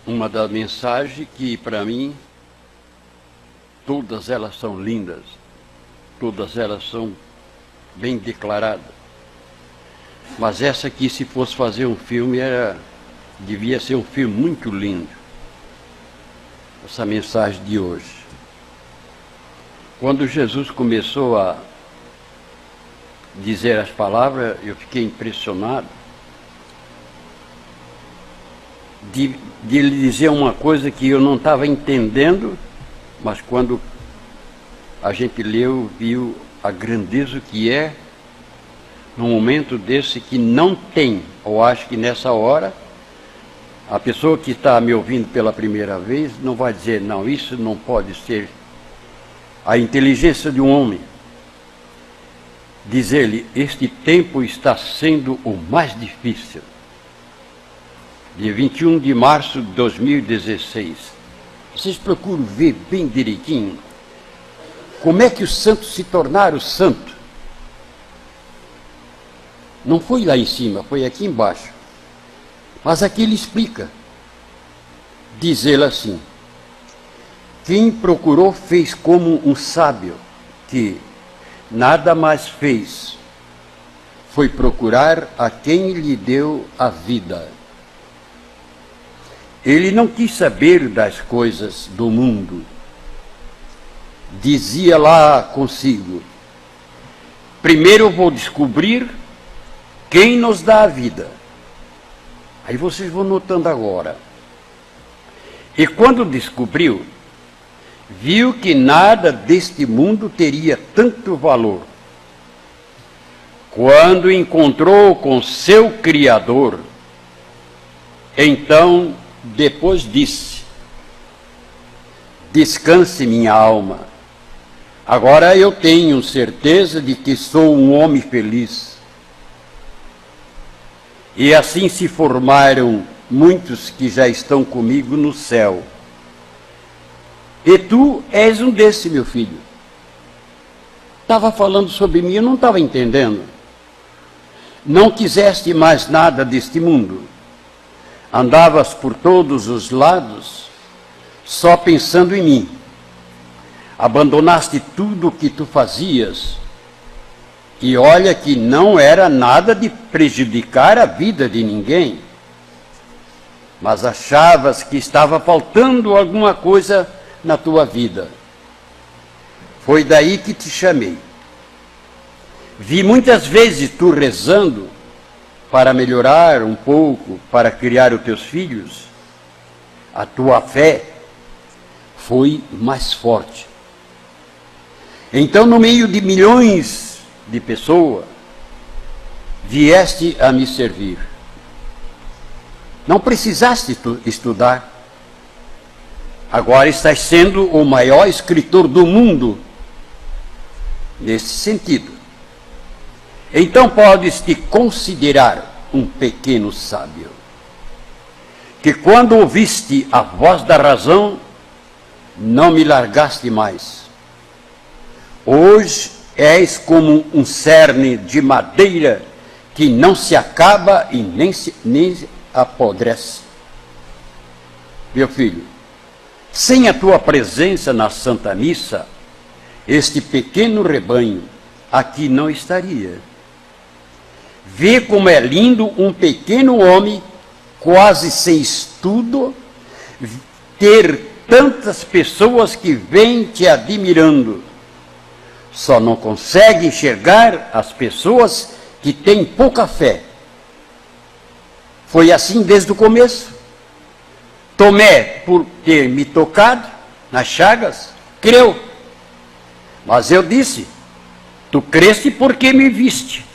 uma das mensagens que, para mim, todas elas são lindas, todas elas são bem declaradas. Mas essa aqui, se fosse fazer um filme, devia ser um filme muito lindo. Essa mensagem de hoje. Quando Jesus começou a dizer as palavras, eu fiquei impressionado de ele dizer uma coisa que eu não estava entendendo, mas quando a gente leu, viu a grandeza que é num momento desse que não tem, ou acho que nessa hora, a pessoa que está me ouvindo pela primeira vez não vai dizer, não, isso não pode ser a inteligência de um homem. Diz ele, este tempo está sendo o mais difícil. Dia 21 de março de 2016. Vocês procuram ver bem direitinho como é que os santos se tornaram santos. Não foi lá em cima, foi aqui embaixo. Mas aqui ele explica. Diz ele assim, quem procurou fez como um sábio, que nada mais fez, foi procurar a quem lhe deu a vida. Ele não quis saber das coisas do mundo. Dizia lá consigo, primeiro eu vou descobrir quem nos dá a vida. Aí vocês vão notando agora. E quando descobriu, viu que nada deste mundo teria tanto valor. Quando encontrou com seu Criador, então depois disse, descanse minha alma, agora eu tenho certeza de que sou um homem feliz. E assim se formaram muitos que já estão comigo no céu. E tu és um desse, meu filho. Estava falando sobre mim, eu não estava entendendo. Não quiseste mais nada deste mundo. Andavas por todos os lados, só pensando em mim. Abandonaste tudo o que tu fazias. E olha que não era nada de prejudicar a vida de ninguém. Mas achavas que estava faltando alguma coisa na tua vida. Foi daí que te chamei. Vi muitas vezes tu rezando para melhorar um pouco, para criar os teus filhos. A tua fé foi mais forte. Então, no meio de milhões de pessoas, vieste a me servir. Não precisaste estudar. Agora estás sendo o maior escritor do mundo, nesse sentido. Então podes te considerar um pequeno sábio, que quando ouviste a voz da razão, não me largaste mais. Hoje és como um cerne de madeira que não se acaba e nem apodrece. Meu filho, sem a tua presença na Santa Missa, este pequeno rebanho aqui não estaria. Vê como é lindo um pequeno homem, quase sem estudo, ter tantas pessoas que vêm te admirando. Só não consegue enxergar as pessoas que têm pouca fé. Foi assim desde o começo. Tomé, por ter me tocado nas chagas, creu. Mas eu disse, tu creste porque me viste.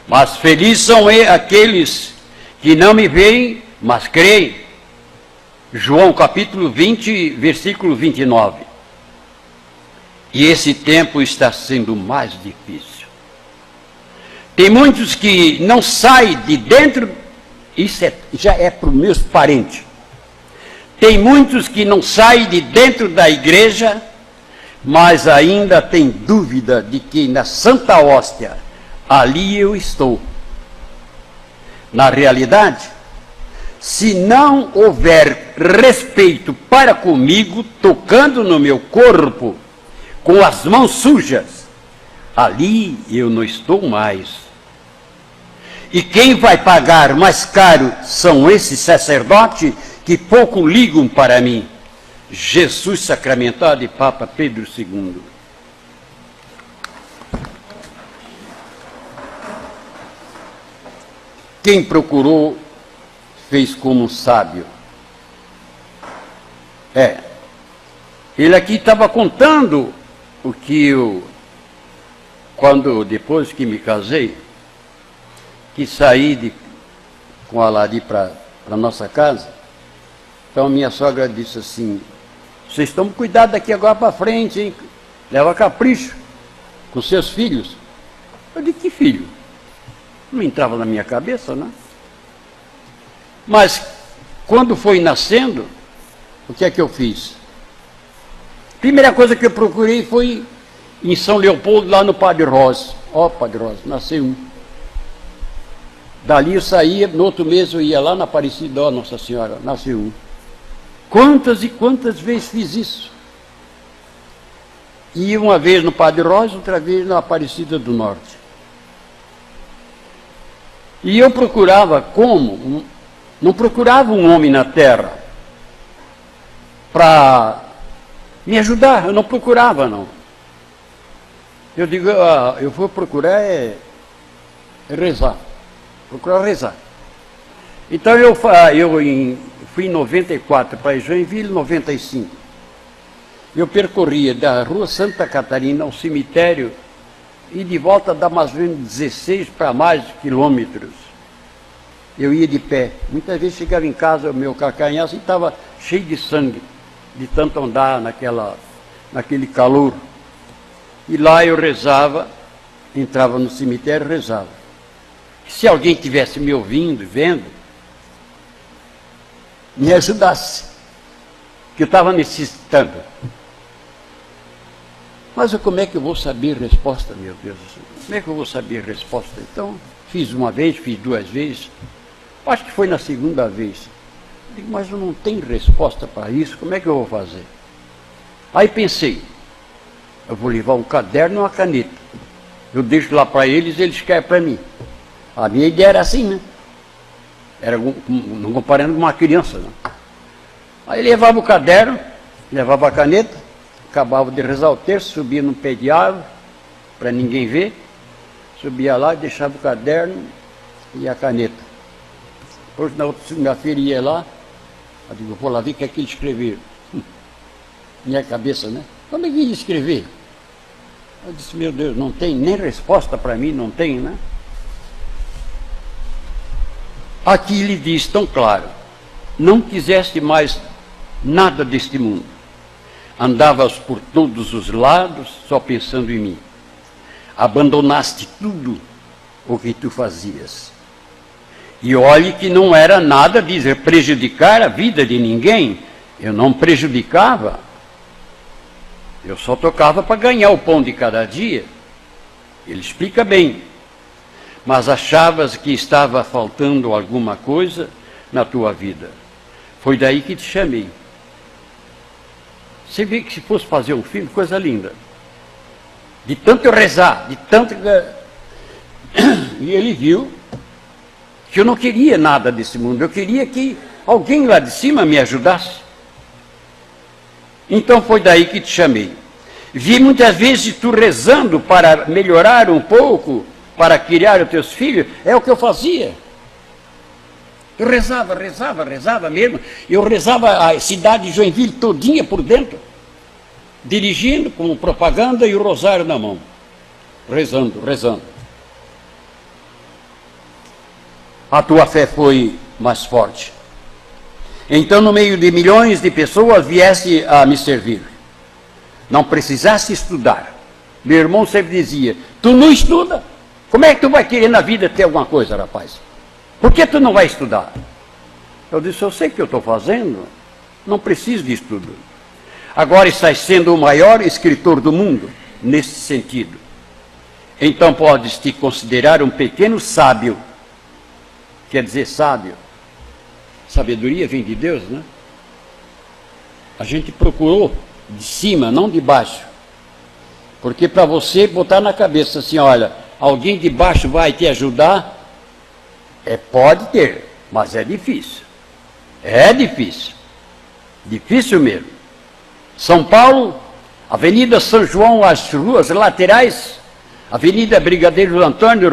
Mas felizes são aqueles que não me veem, mas creem. João capítulo 20, versículo 29. E esse tempo está sendo mais difícil. Tem muitos que não saem de dentro, isso já é para os meus parentes. Tem muitos que não saem de dentro da igreja, mas ainda tem dúvida de que na Santa Hóstia, ali eu estou. Na realidade, se não houver respeito para comigo, tocando no meu corpo, com as mãos sujas, ali eu não estou mais. E quem vai pagar mais caro são esses sacerdotes que pouco ligam para mim. Jesus sacramentado e Papa Pedro II. Quem procurou, fez como um sábio. Ele aqui estava contando o que eu, quando, depois que me casei, que saí com a Lari para a nossa casa, então minha sogra disse assim, vocês estão cuidado daqui agora para frente, hein? Leva capricho com seus filhos. Eu disse, que filho? Não entrava na minha cabeça, né? Mas, quando foi nascendo, o que é que eu fiz? Primeira coisa que eu procurei foi em São Leopoldo, lá no Padre Rosa. Padre Rosa, nasceu um. Dali eu saía, no outro mês eu ia lá na Aparecida, Nossa Senhora, nasceu um. Quantas e quantas vezes fiz isso? E uma vez no Padre Rosa, outra vez na Aparecida do Norte. E eu procurava como? Não procurava um homem na terra para me ajudar, eu não procurava, não. Eu digo, eu vou procurar rezar, procurar rezar. Então eu fui em 94 para Joinville, 95. Eu percorria da Rua Santa Catarina ao cemitério e de volta dá mais ou menos 16 para mais quilômetros. Eu ia de pé. Muitas vezes chegava em casa, o meu calcanhar assim, estava cheio de sangue, de tanto andar naquele calor. E lá eu rezava, entrava no cemitério e rezava. Se alguém tivesse me ouvindo, vendo, me ajudasse, que eu estava necessitando. Mas como é que eu vou saber a resposta, meu Deus? Como é que eu vou saber a resposta? Então, fiz uma vez, fiz duas vezes. Acho que foi na segunda vez. Digo, mas eu não tenho resposta para isso, como é que eu vou fazer? Aí pensei, eu vou levar um caderno e uma caneta. Eu deixo lá para eles querem para mim. A minha ideia era assim, né? Era não comparando com uma criança, né? Aí levava o caderno, levava a caneta, acabava de rezar o terço, subia num pé de árvore, para ninguém ver, subia lá e deixava o caderno e a caneta. Depois, na outra segunda-feira, ia lá, eu digo, vou lá ver o que é que eles escreveram. Minha cabeça, né? Como é que ia escrever? Eu disse, meu Deus, não tem nem resposta para mim, não tem, né? Aqui ele diz tão claro, não quiseste mais nada deste mundo. Andavas por todos os lados, só pensando em mim. Abandonaste tudo o que tu fazias. E olhe que não era nada de prejudicar a vida de ninguém. Eu não prejudicava. Eu só tocava para ganhar o pão de cada dia. Ele explica bem. Mas achavas que estava faltando alguma coisa na tua vida. Foi daí que te chamei. Você vê que se fosse fazer um filme, coisa linda. De tanto eu rezar, de tanto... E ele viu que eu não queria nada desse mundo. Eu queria que alguém lá de cima me ajudasse. Então foi daí que te chamei. Vi muitas vezes tu rezando para melhorar um pouco, para criar os teus filhos. É o que eu fazia. Eu rezava mesmo. Eu rezava a cidade de Joinville todinha por dentro, dirigindo com propaganda e o rosário na mão. Rezando. A tua fé foi mais forte. Então, no meio de milhões de pessoas, vieste a me servir. Não precisaste estudar. Meu irmão sempre dizia, tu não estuda. Como é que tu vai querer na vida ter alguma coisa, rapaz? Por que tu não vai estudar? Eu disse, eu sei o que eu estou fazendo, não preciso de estudo. Agora estás sendo o maior escritor do mundo, nesse sentido. Então podes te considerar um pequeno sábio. Quer dizer sábio. Sabedoria vem de Deus, né? A gente procurou de cima, não de baixo. Porque para você botar na cabeça assim, olha, alguém de baixo vai te ajudar, pode ter, mas é difícil. É difícil. Difícil mesmo. São Paulo, Avenida São João, as ruas laterais, Avenida Brigadeiro Antônio,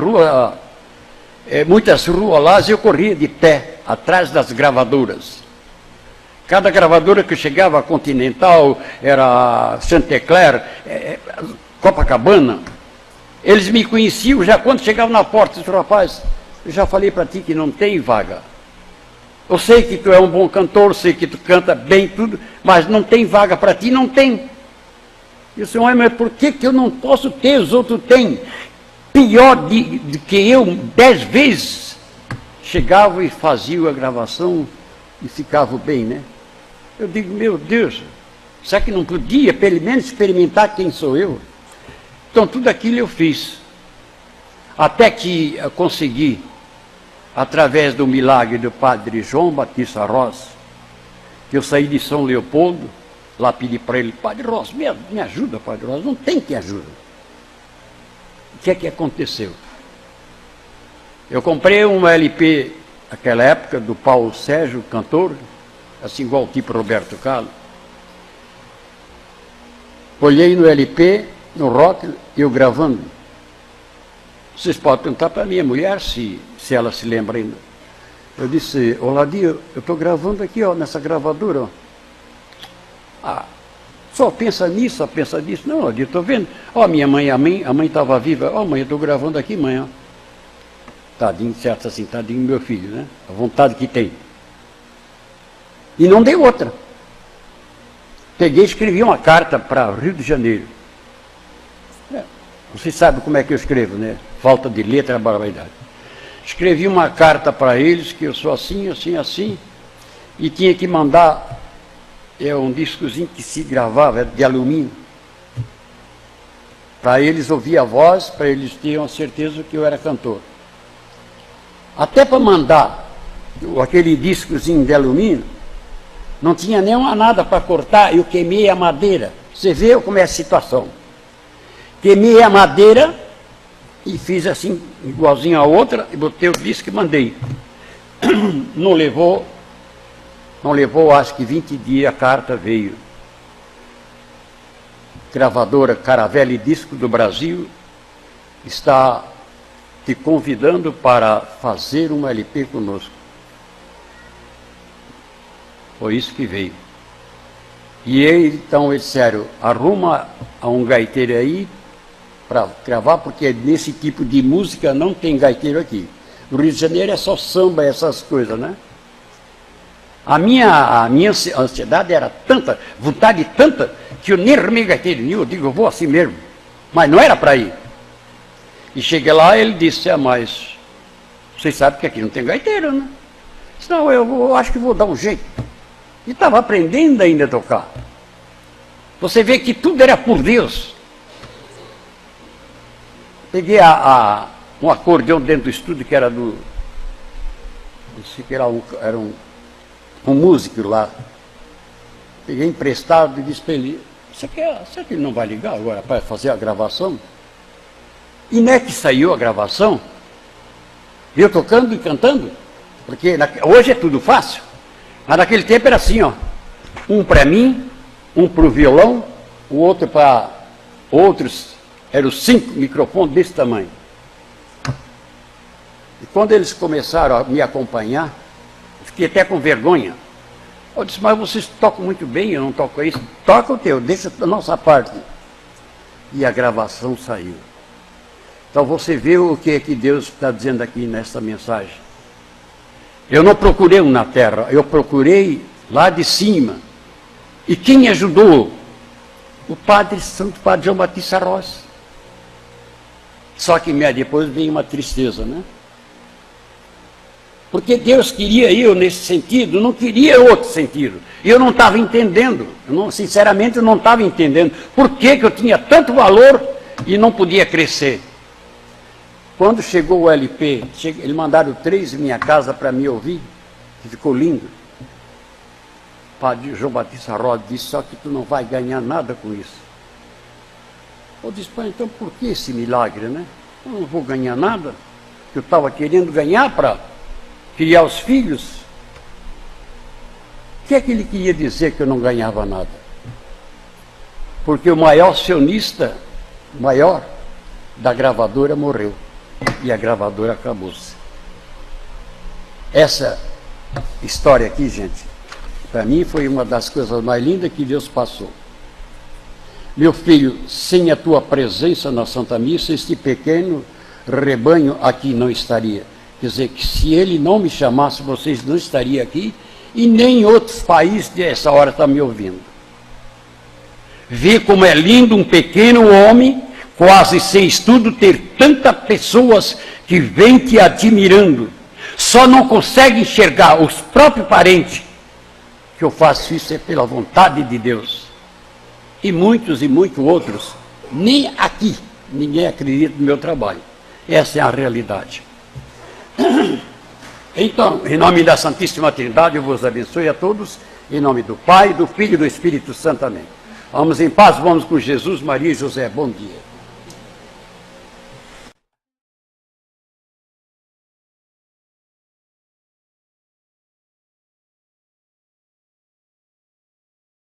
muitas ruas lá, eu corria de pé, atrás das gravadoras. Cada gravadora que chegava, a Continental, era Chantecler, Copacabana, eles me conheciam já quando chegavam na porta. Disse, rapaz, eu já falei para ti que não tem vaga. Eu sei que tu é um bom cantor, sei que tu canta bem tudo, mas não tem vaga para ti, não tem. Eu disse, mas por que eu não posso ter, os outros têm? Pior do que eu, 10 vezes. Chegavam e faziam a gravação e ficavam bem, né? Eu digo, meu Deus, será que não podia, pelo menos, experimentar quem sou eu? Então, tudo aquilo eu fiz. Até que eu consegui, através do milagre do padre João Batista Ross, que eu saí de São Leopoldo, lá pedi para ele, Padre Ross, me ajuda, Padre Ross, não tem quem ajuda. O que é que aconteceu? Eu comprei um LP, naquela época, do Paulo Sérgio, cantor, assim igual o tipo Roberto Carlos. Olhei no LP, no rock, eu gravando. Vocês podem perguntar para a minha mulher se ela se lembra ainda. Eu disse, Oladio, eu estou gravando aqui, ó, nessa gravadora. Ó. Só pensa nisso, só pensa nisso. Não, Oladio, estou vendo. Ó, minha mãe, a mãe estava viva. Ó, mãe, eu estou gravando aqui, mãe, ó. Tadinho, certo assim, tadinho meu filho, né? A vontade que tem. E não dei outra. Peguei e escrevi uma carta para Rio de Janeiro. Vocês sabem como é que eu escrevo, né? Falta de letra, barbaridade. Escrevi uma carta para eles, que eu sou assim, assim, assim, e tinha que mandar um discozinho que se gravava, de alumínio, para eles ouvir a voz, para eles terem a certeza que eu era cantor. Até para mandar aquele discozinho de alumínio, não tinha nem nada para cortar, eu queimei a madeira. Você vê como é a situação. Queimei a madeira e fiz assim, igualzinho a outra, e botei o disco e mandei. Não levou, acho que 20 dias, a carta veio. Gravadora Caravelle Disco do Brasil está te convidando para fazer um LP conosco. Foi isso que veio. E então eles disseram, arruma um gaiteiro aí para gravar, porque nesse tipo de música não tem gaiteiro aqui. No Rio de Janeiro é só samba, essas coisas, né? A minha ansiedade era tanta, vontade tanta, que eu nem arrumei gaiteiro nenhum. Eu digo, eu vou assim mesmo. Mas não era para ir. E cheguei lá, ele disse, mas vocês sabem que aqui não tem gaiteiro, né? Disse, não, eu acho que vou dar um jeito. E estava aprendendo ainda a tocar. Você vê que tudo era por Deus. Peguei um acordeão dentro do estúdio, que era do... Não sei que era um músico lá. Peguei emprestado e disse para ele, será que ele não vai ligar agora para fazer a gravação? E não é que saiu a gravação, eu tocando e cantando, porque hoje é tudo fácil, mas naquele tempo era assim, ó, um para mim, um para o violão, o outro para outros, eram 5 microfones desse tamanho. E quando eles começaram a me acompanhar, fiquei até com vergonha. Eu disse, mas vocês tocam muito bem, eu não toco isso. Toca o teu, deixa a nossa parte. E a gravação saiu. Então você vê o que é que Deus está dizendo aqui nessa mensagem. Eu não procurei um na terra, eu procurei lá de cima. E quem me ajudou? O Santo Padre João Batista Ross. Só que depois veio uma tristeza, né? Porque Deus queria eu nesse sentido, não queria outro sentido. E eu não estava entendendo, sinceramente eu não estava entendendo por que eu tinha tanto valor e não podia crescer. Quando chegou o LP, eles mandaram 3 em minha casa para me ouvir. que ficou lindo. O padre João Batista Rosa disse, só que tu não vai ganhar nada com isso. Eu disse, pai, então por que esse milagre, né? Eu não vou ganhar nada, que eu estava querendo ganhar para criar os filhos. O que é que ele queria dizer que eu não ganhava nada? Porque o maior acionista, maior da gravadora morreu. E a gravadora acabou-se. Essa história aqui, gente, para mim foi uma das coisas mais lindas que Deus passou. Meu filho, sem a tua presença na Santa Missa, este pequeno rebanho aqui não estaria. Quer dizer, que se ele não me chamasse, vocês não estariam aqui, e nem em outros países dessa hora estão me ouvindo. Vê como é lindo um pequeno homem, quase sem estudo, ter tantas pessoas que vêm te admirando. Só não consegue enxergar os próprios parentes. Que eu faço isso é pela vontade de Deus. E muitos outros, nem aqui, ninguém acredita no meu trabalho. Essa é a realidade. Então, em nome da Santíssima Trindade, eu vos abençoe a todos, em nome do Pai, do Filho e do Espírito Santo. Amém. Vamos em paz, vamos com Jesus, Maria e José. Bom dia.